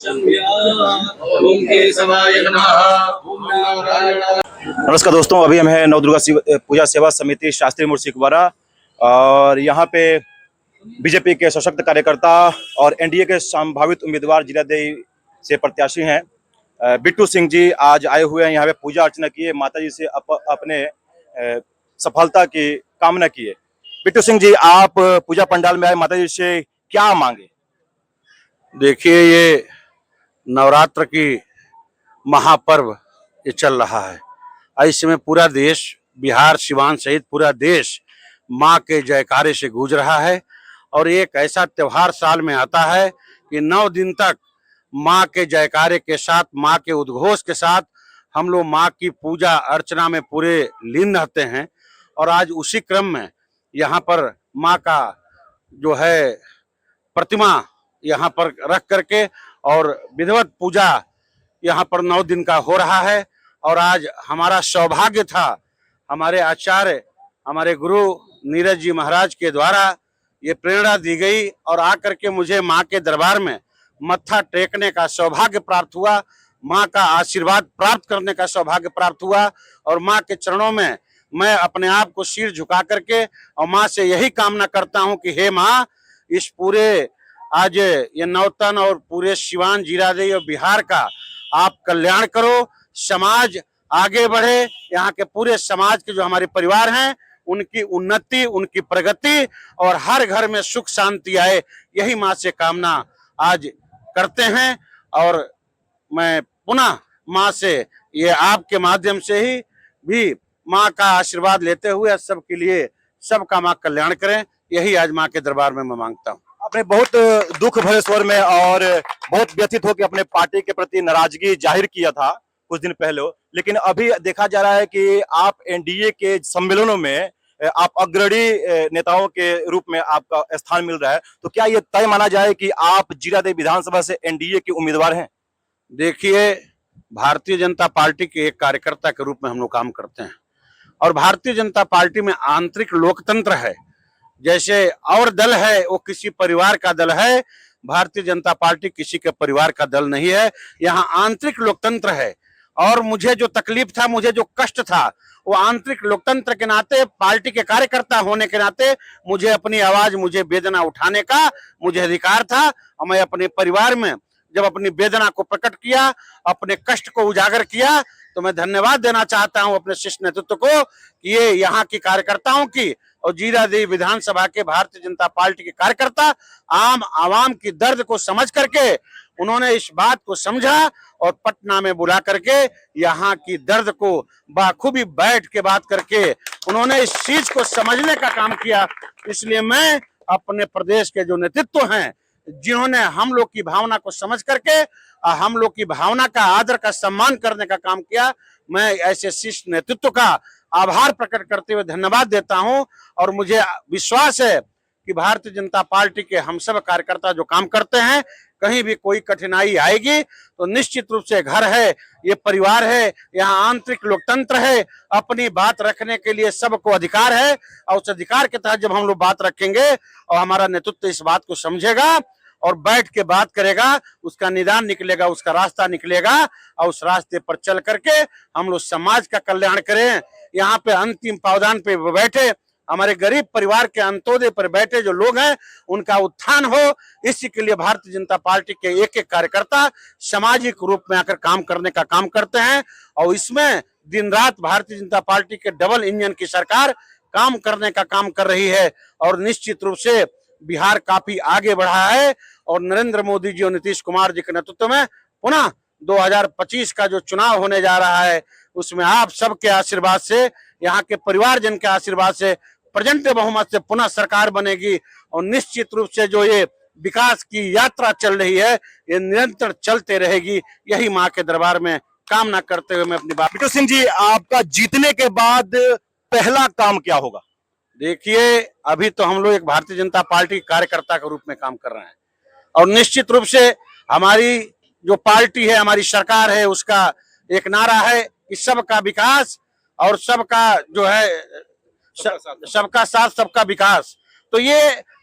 नमस्कार दोस्तों, अभी हम हैं नवदुर्गा पूजा सेवा समिति शास्त्री मोड़ सिकवारा और यहाँ पे बीजेपी के सशक्त कार्यकर्ता और एनडीए के संभावित उम्मीदवार जिलाध्यक्ष से प्रत्याशी हैं बिट्टू सिंह जी आज आए हुए हैं। यहाँ पे पूजा अर्चना किए, माता जी से अपने सफलता की कामना किए। बिट्टू सिंह जी, आप पूजा पंडाल में आए, माता जी से क्या मांगे? देखिए, ये नवरात्र की महापर्व ये चल रहा है। ऐसे में पूरा देश, बिहार सिवान सहित पूरा देश माँ के जयकारे से गूंज रहा है। और एक ऐसा त्योहार साल में आता है कि 9 दिन तक माँ के जयकारे के साथ, माँ के उद्घोष के साथ हम लोग माँ की पूजा अर्चना में पूरे लीन रहते हैं। और आज उसी क्रम में यहाँ पर माँ का जो है प्रतिमा यहाँ पर रख करके और विधिवत पूजा यहाँ पर 9 दिन का हो रहा है। और आज हमारा सौभाग्य था, हमारे आचार्य, हमारे गुरु नीरज जी महाराज के द्वारा ये प्रेरणा दी गई और आकर के मुझे माँ के दरबार में मत्था टेकने का सौभाग्य प्राप्त हुआ, माँ का आशीर्वाद प्राप्त करने का सौभाग्य प्राप्त हुआ। और माँ के चरणों में मैं अपने आप को सिर झुका करके और माँ से यही कामना करता हूँ कि हे माँ, इस पूरे आज ये नौतन और पूरे सिवान, जीरादेई और बिहार का आप कल्याण करो, समाज आगे बढ़े, यहाँ के पूरे समाज के जो हमारे परिवार हैं उनकी उन्नति, उनकी प्रगति और हर घर में सुख शांति आए, यही माँ से कामना आज करते हैं। और मैं पुनः माँ से ये आपके माध्यम से ही भी माँ का आशीर्वाद लेते हुए सबके लिए, सबका माँ कल्याण करें, यही आज माँ के दरबार में मैं मांगता हूँ। आपने बहुत दुख भरे स्वर में और बहुत व्यथित होकर अपने पार्टी के प्रति नाराजगी जाहिर किया था कुछ दिन पहले, लेकिन अभी देखा जा रहा है कि आप एनडीए के सम्मेलनों में आप अग्रणी नेताओं के रूप में आपका स्थान मिल रहा है, तो क्या ये तय माना जाए कि आप जीरादेई विधानसभा से एनडीए के उम्मीदवार हैं? देखिए, भारतीय जनता पार्टी के एक कार्यकर्ता के रूप में हम लोग काम करते हैं और भारतीय जनता पार्टी में आंतरिक लोकतंत्र है। जैसे और दल है वो किसी परिवार का दल है, भारतीय जनता पार्टी किसी के परिवार का दल नहीं है, यहाँ आंतरिक लोकतंत्र है। और मुझे जो तकलीफ था, मुझे जो कष्ट था, वो आंतरिक लोकतंत्र के नाते, पार्टी के कार्यकर्ता होने के नाते मुझे अपनी आवाज, मुझे वेदना उठाने का मुझे अधिकार था। और मैं अपने परिवार में जब अपनी वेदना को प्रकट किया, अपने कष्ट को उजागर किया, तो मैं धन्यवाद देना चाहता हूं अपने शीर्ष नेतृत्व को कि ये यहाँ की कार्यकर्ताओं की और जीरादेई विधानसभा के भारतीय जनता पार्टी के कार्यकर्ता आम आवाम की दर्द को समझ करके उन्होंने इस बात को समझा और पटना में बुला करके यहाँ की दर्द को बाखूबी बैठ के बात करके उन्होंने इस चीज को समझने का काम किया। इसलिए मैं अपने प्रदेश के जो नेतृत्व हैं, जिन्होंने हम लोग की भावना को समझ करके हम लोग की भावना का आदर का सम्मान करने का काम किया, मैं ऐसे शीर्ष नेतृत्व का आभार प्रकट करते हुए धन्यवाद देता हूं। और मुझे विश्वास है कि भारतीय जनता पार्टी के हम सब कार्यकर्ता जो काम करते हैं, कहीं भी कोई कठिनाई आएगी तो निश्चित रूप से घर है, ये परिवार है, यहाँ आंतरिक लोकतंत्र है, अपनी बात रखने के लिए सबको अधिकार है। और उस अधिकार के तहत जब हम लोग बात रखेंगे और हमारा नेतृत्व इस बात को समझेगा और बैठ के बात करेगा, उसका निदान निकलेगा, उसका रास्ता निकलेगा और उस रास्ते पर चल करके हम लोग समाज का कल्याण करें। यहाँ पे अंतिम पावदान पे बैठे हमारे गरीब परिवार के अंत्योदय पर बैठे जो लोग हैं, उनका उत्थान हो, इसी के लिए भारतीय जनता पार्टी के एक एक कार्यकर्ता सामाजिक रूप में आकर काम करने का काम करते हैं। और इसमें दिन रात भारतीय जनता पार्टी के डबल इंजन की सरकार काम करने का काम कर रही है। और निश्चित रूप से बिहार काफी आगे बढ़ा है और नरेंद्र मोदी जी और नीतीश कुमार जी के नेतृत्व में पुनः 2025 का जो चुनाव होने जा रहा है, उसमें आप सबके आशीर्वाद से, यहाँ के परिवारजन के आशीर्वाद से प्रचंड बहुमत से पुनः सरकार बनेगी। और निश्चित रूप से जो ये विकास की यात्रा चल रही है, ये निरंतर चलते रहेगी, यही माँ के दरबार में कामना करते हुए मैं अपनी बात। बिट्टू सिंह जी, आपका जीतने के बाद पहला काम क्या होगा? देखिए, अभी तो हम लोग एक भारतीय जनता पार्टी कार्यकर्ता के रूप में काम कर रहे हैं और निश्चित रूप से हमारी जो पार्टी है, हमारी सरकार है, उसका एक नारा है कि सबका विकास और सबका जो है सबका साथ सबका विकास। तो ये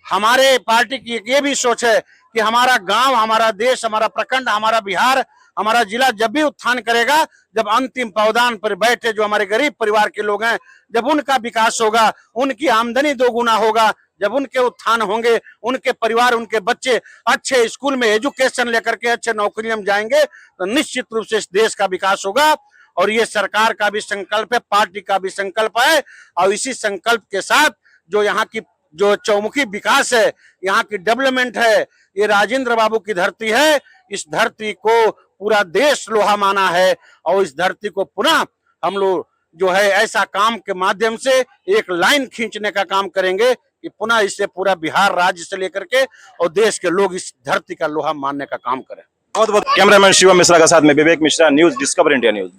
हमारे पार्टी की ये भी सोच है कि हमारा गांव, हमारा देश, हमारा प्रखंड, हमारा बिहार, हमारा जिला जब भी उत्थान करेगा, जब अंतिम पावदान पर बैठे जो हमारे गरीब परिवार के लोग हैं, जब उनका विकास होगा, उनकी आमदनी दोगुना होगा, जब उनके उत्थान होंगे, उनके परिवार, उनके बच्चे अच्छे स्कूल में एजुकेशन लेकर के अच्छे नौकरियों में जाएंगे, तो निश्चित रूप से इस देश का विकास होगा। और ये सरकार का भी संकल्प है, पार्टी का भी संकल्प है। और इसी संकल्प के साथ जो यहाँ की जो चौमुखी विकास है, यहाँ की डेवलपमेंट है, ये राजेंद्र बाबू की धरती है। इस धरती को पूरा देश लोहा माना है और इस धरती को पुनः हम लोग जो है ऐसा काम के माध्यम से एक लाइन खींचने का काम करेंगे कि पुनः इससे पूरा बिहार राज्य से लेकर के और देश के लोग इस धरती का लोहा मानने का काम करें। बहुत बहुत कैमरामैन शिवम मिश्रा के साथ में Vivek Mishra, news discover India news.